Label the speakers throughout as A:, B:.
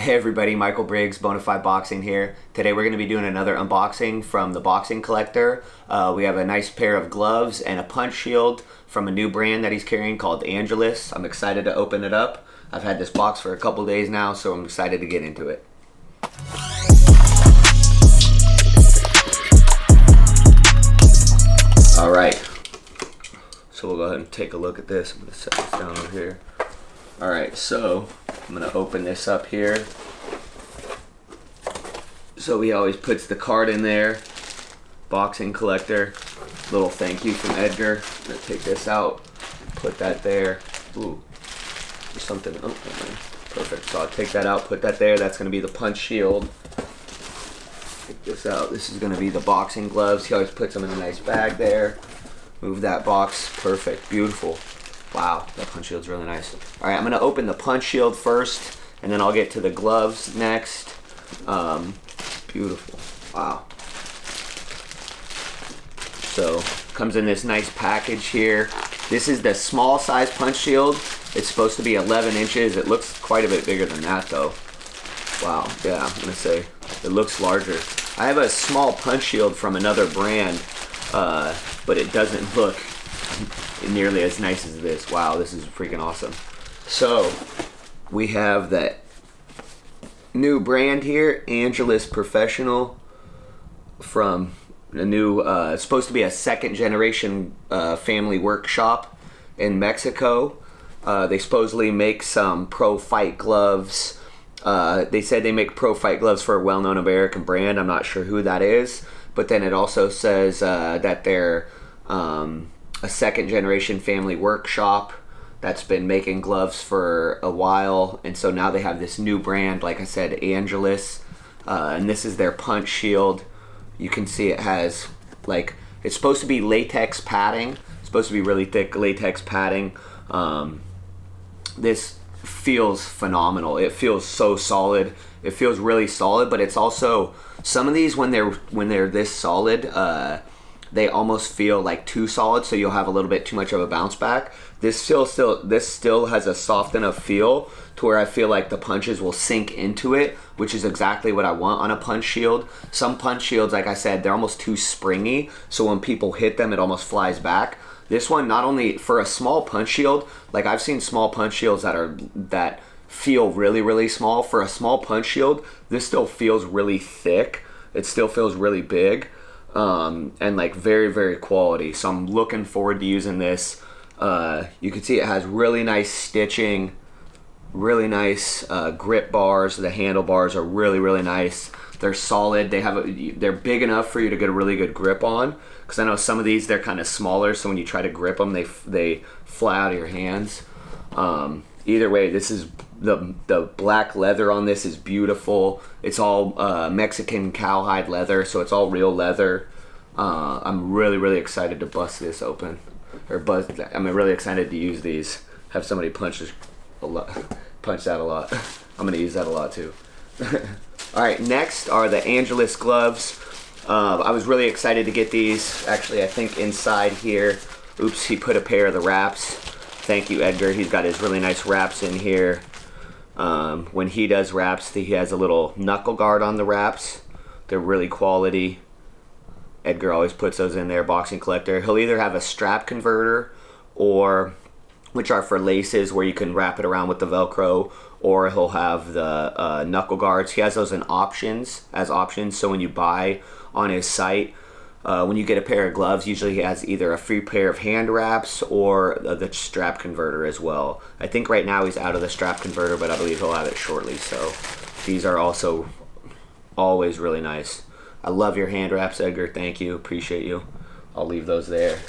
A: Hey everybody, Michael Briggs, Bonafide Boxing here. Today we're going to be doing another unboxing from the Boxing Collector. We have a nice pair of gloves and a punch shield from a new brand that he's carrying called Angelus. I'm excited to open it up. I've had this box for a couple days now, so I'm excited to get into it. Alright, so we'll go ahead and take a look at this. I'm going to set this down over here. Alright, so I'm going to open this up here. So he always puts the card in there. Boxing Collector. Little thank you from Edgar. I'm going to take this out, put that there. Ooh, there's something. Oh, perfect. So I'll take that out, put that there. That's going to be the punch shield. Take this out. This is going to be the boxing gloves. He always puts them in a nice bag there. Move that box. Perfect. Beautiful. Wow, that punch shield's really nice. All right, I'm gonna open the punch shield first, and then I'll get to the gloves next. Beautiful, wow. So, comes in this nice package here. This is the small size punch shield. It's supposed to be 11 inches. It looks quite a bit bigger than that though. Wow, yeah, I'm gonna say, it looks larger. I have a small punch shield from another brand, but it doesn't look nearly as nice as this. Wow, this is freaking awesome. So we have that new brand here, Angelus Professional, from a new it's supposed to be a second generation family workshop in Mexico. They supposedly make some pro fight gloves. They said they make pro fight gloves for a well-known American brand. I'm not sure who that is, but then it also says that they're a second generation family workshop that's been making gloves for a while, and so now they have this new brand, like I said, Angelus, and this is their punch shield. You can see it has, like, it's supposed to be latex padding. It's supposed to be really thick latex padding. This feels phenomenal. It feels so solid. It feels really solid, but it's also, some of these when they're this solid, they almost feel like too solid, so you'll have a little bit too much of a bounce back. This still has a soft enough feel to where I feel like the punches will sink into it, which is exactly what I want on a punch shield. Some punch shields, like I said, they're almost too springy, so when people hit them, it almost flies back. This one, not only for a small punch shield, like I've seen small punch shields that feel really, really small. For a small punch shield, this still feels really thick. It still feels really big. And like very, very quality. So I'm looking forward to using this. You can see it has really nice stitching, really nice grip bars. The handlebars are really, really nice. They're solid. They're big enough for you to get a really good grip on. Because I know some of these, they're kind of smaller, so when you try to grip them, they fly out of your hands. Either way, this is the black leather on this is beautiful. It's all Mexican cowhide leather, so it's all real leather. I'm really, really excited to bust this open. I'm really excited to use these. Have somebody punch that a lot. I'm gonna use that a lot too. All right, next are the Angelus gloves. I was really excited to get these. Actually, I think inside here, oops, he put a pair of the wraps. Thank you, Edgar. He's got his really nice wraps in here. When he does wraps, he has a little knuckle guard on the wraps. They're really quality. Edgar always puts those in there, Boxing Collector. He'll either have a strap converter, or which are for laces where you can wrap it around with the Velcro, or he'll have the knuckle guards. He has those as options, so when you buy on his site, when you get a pair of gloves, usually he has either a free pair of hand wraps or the strap converter as well. I think right now he's out of the strap converter, but I believe he'll have it shortly. So these are also always really nice. I love your hand wraps, Edgar. Thank you. Appreciate you. I'll leave those there.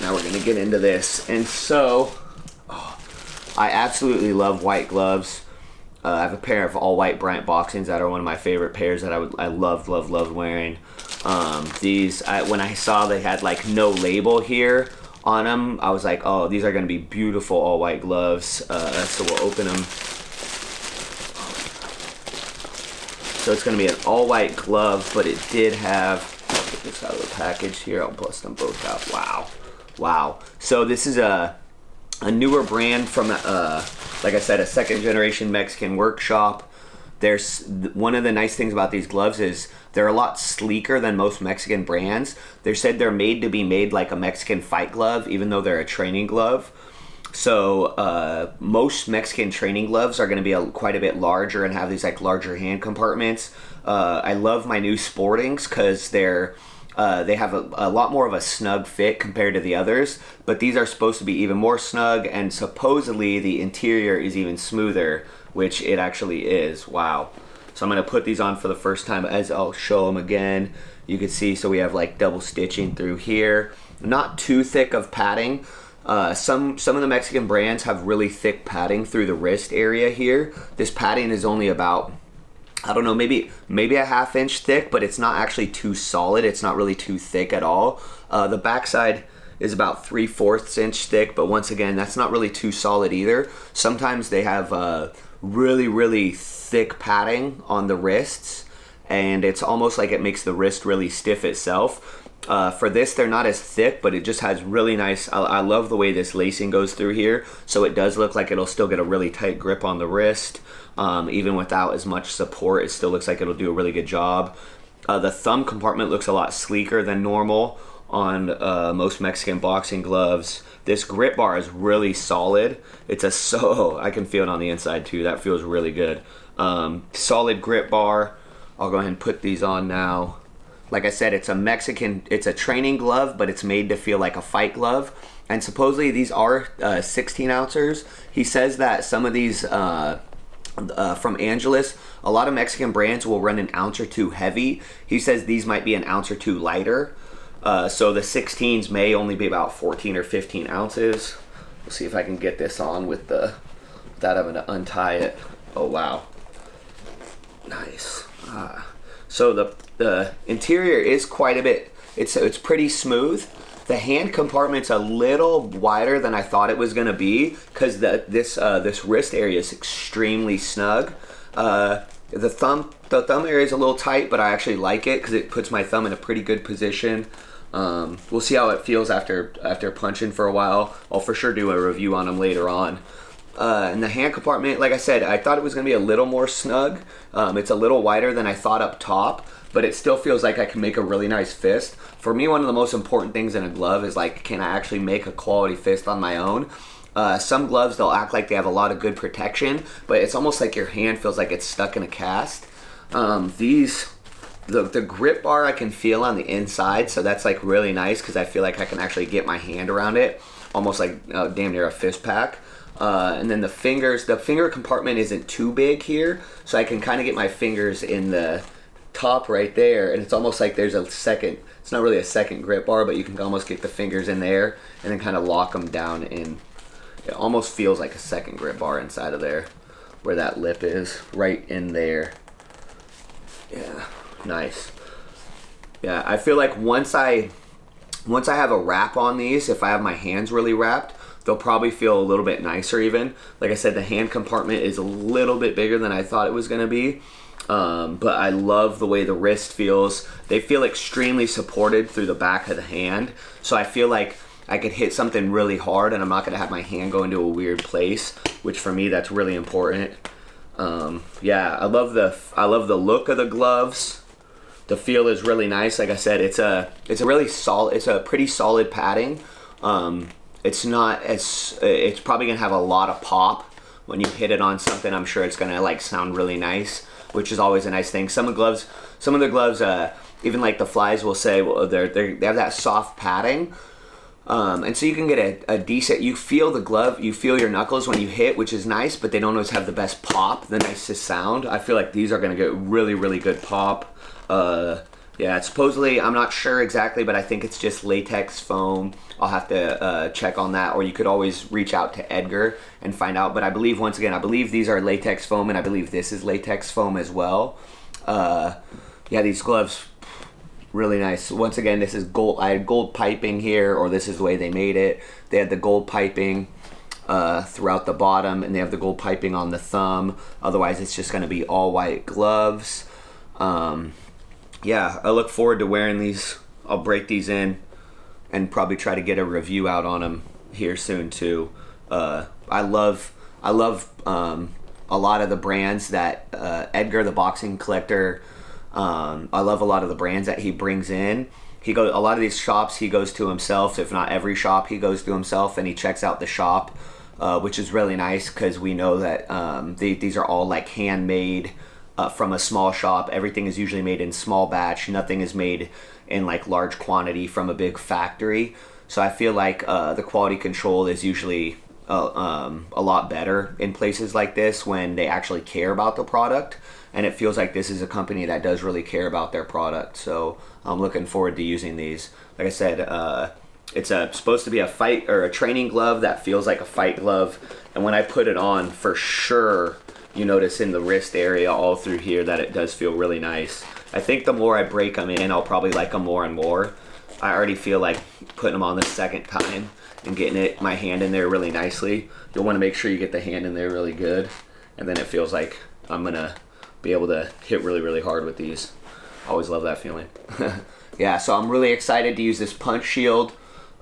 A: Now we're going to get into this. And so, I absolutely love white gloves. I have a pair of all white Bryant Boxings that are one of my favorite pairs that I love wearing. These, when I saw they had like no label here on them, I was like, oh, these are going to be beautiful all white gloves. So we'll open them. So it's going to be an all white glove, but it did have, I'll get this out of the package here. I'll bust them both out. Wow. So this is a newer brand from like I said, a second generation Mexican workshop. There's one of the nice things about these gloves is they're a lot sleeker than most Mexican brands. They said they're made to be made like a Mexican fight glove, even though they're a training glove. So most Mexican training gloves are going to be quite a bit larger and have these like larger hand compartments. I love my new Sportings because they have a lot more of a snug fit compared to the others, but these are supposed to be even more snug, and supposedly the interior is even smoother, which it actually is. Wow. So I'm going to put these on for the first time, as I'll show them again. You can see, so we have like double stitching through here. Not too thick of padding. Some of the Mexican brands have really thick padding through the wrist area here. This padding is only about, I don't know, maybe a ½ inch thick, but it's not actually too solid. It's not really too thick at all. The backside is about 3/4 inch thick, but once again, that's not really too solid either. Sometimes they have really thick padding on the wrists, and it's almost like it makes the wrist really stiff itself. For this, they're not as thick, but it just has really nice, I love the way this lacing goes through here, so it does look like it'll still get a really tight grip on the wrist. Even without as much support, it still looks like it'll do a really good job. The thumb compartment looks a lot sleeker than normal on most Mexican boxing gloves. This grip bar is really solid. I can feel it on the inside too. That feels really good. Solid grip bar. I'll go ahead and put these on now. Like I said, it's a training glove, but it's made to feel like a fight glove. And supposedly these are 16 ounces. He says that some of these from Angelus, a lot of Mexican brands will run an ounce or two heavy. He says these might be an ounce or two lighter. So the 16s may only be about 14 or 15 ounces. We'll see if I can get this on without having to untie it. Oh wow, nice. So the interior is quite a bit. It's pretty smooth. The hand compartment's a little wider than I thought it was gonna be because this wrist area is extremely snug. The thumb area is a little tight, but I actually like it because it puts my thumb in a pretty good position. We'll see how it feels after punching for a while. I'll for sure do a review on them later on. And the hand compartment, like I said, I thought it was going to be a little more snug. It's a little wider than I thought up top, but it still feels like I can make a really nice fist. For me, one of the most important things in a glove is like, can I actually make a quality fist on my own? Some gloves, they'll act like they have a lot of good protection, but it's almost like your hand feels like it's stuck in a cast. The grip bar I can feel on the inside, so that's like really nice because I feel like I can actually get my hand around it, almost like damn near a fist pack. And then the finger compartment isn't too big here, so I can kind of get my fingers in the top right there, and it's almost like there's a second, it's not really a second grip bar, but you can almost get the fingers in there and then kind of lock them down in. It almost feels like a second grip bar inside of there, where that lip is, right in there. Yeah, nice. Yeah, I feel like once I have a wrap on these, if I have my hands really wrapped, they'll probably feel a little bit nicer even. Like I said, the hand compartment is a little bit bigger than I thought it was gonna be. But I love the way the wrist feels. They feel extremely supported through the back of the hand. So I feel like I could hit something really hard and I'm not gonna have my hand go into a weird place, which for me, that's really important. Yeah, I love the look of the gloves. The feel is really nice. Like I said, it's a pretty solid padding. It's probably gonna have a lot of pop when you hit it on something. I'm sure it's gonna like sound really nice, which is always a nice thing. Some of the gloves, even like the Flies will say, well, they have that soft padding, and so you can get a decent. You feel the glove, you feel your knuckles when you hit, which is nice, but they don't always have the best pop, the nicest sound. I feel like these are gonna get really, really good pop. Yeah, supposedly, I'm not sure exactly, but I think it's just latex foam. I'll have to check on that, or you could always reach out to Edgar and find out. But I believe, once again, these are latex foam, and I believe this is latex foam as well. Yeah, these gloves, really nice. Once again, this is gold. I had gold piping here, or this is the way they made it. They had the gold piping throughout the bottom, and they have the gold piping on the thumb. Otherwise, it's just going to be all white gloves. Yeah, I look forward to wearing these. I'll break these in and probably try to get a review out on them here soon too. I love I love a lot of the brands that Edgar, the boxing collector, I love a lot of the brands that he brings in. A lot of these shops he goes to himself. If not every shop, he goes to himself and he checks out the shop, which is really nice because we know that these are all like handmade from a small shop. Everything is usually made in small batch. Nothing is made in like large quantity from a big factory. So I feel like the quality control is usually a lot better in places like this when they actually care about the product. And it feels like this is a company that does really care about their product. So I'm looking forward to using these. Like I said, it's supposed to be a fight or a training glove that feels like a fight glove. And when I put it on, for sure, you notice in the wrist area all through here that it does feel really nice. I think the more I break them in, I'll probably like them more and more. I already feel like putting them on the second time and getting my hand in there really nicely. You'll want to make sure you get the hand in there really good. And then it feels like I'm going to be able to hit really, really hard with these. Always love that feeling. Yeah, so I'm really excited to use this punch shield.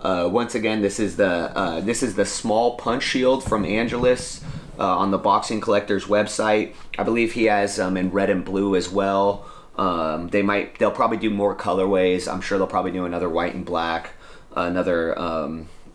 A: Once again, this is the small punch shield from Angelus on the Boxing Collector's website. I believe he has in red and blue as well. They'll probably do more colorways. I'm sure they'll probably do another white and black, another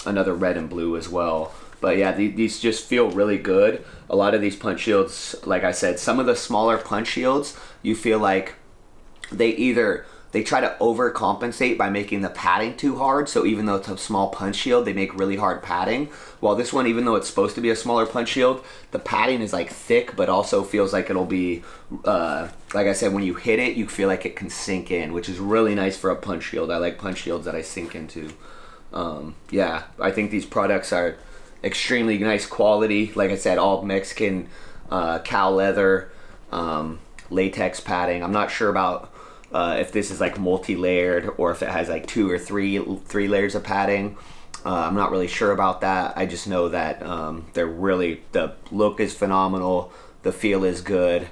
A: red and blue as well. But yeah, these just feel really good. A lot of these punch shields, like I said, some of the smaller punch shields, you feel like they try to overcompensate by making the padding too hard. So even though it's a small punch shield, they make really hard padding. While this one, even though it's supposed to be a smaller punch shield, the padding is like thick, but also feels like it'll be, like I said, when you hit it, you feel like it can sink in, which is really nice for a punch shield. I like punch shields that I sink into. Yeah, I think these products are extremely nice quality. Like I said, all Mexican cow leather, latex padding. I'm not sure about if this is like multi-layered or if it has like two or three layers of padding. I'm not really sure about that. I just know that the look is phenomenal, the feel is good,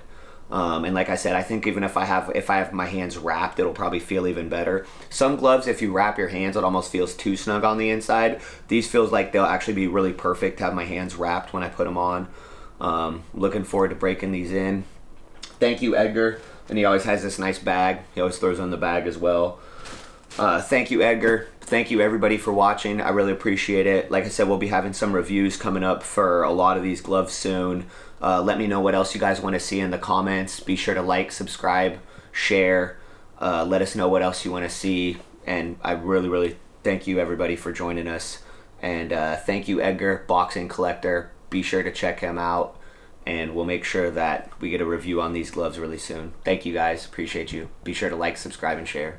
A: and like I said, I think even if I have my hands wrapped, it'll probably feel even better. Some gloves, if you wrap your hands, it almost feels too snug on the inside. These feels like they'll actually be really perfect to have my hands wrapped when I put them on. Looking forward to breaking these in. Thank you, Edgar. And he always has this nice bag. He always throws on the bag as well. Thank you, Edgar. Thank you, everybody, for watching. I really appreciate it. Like I said, we'll be having some reviews coming up for a lot of these gloves soon. Let me know what else you guys want to see in the comments. Be sure to like, subscribe, share. Let us know what else you want to see. And I really, really thank you, everybody, for joining us. And thank you, Edgar, Boxing Collector. Be sure to check him out. And we'll make sure that we get a review on these gloves really soon. Thank you, guys. Appreciate you. Be sure to like, subscribe, and share.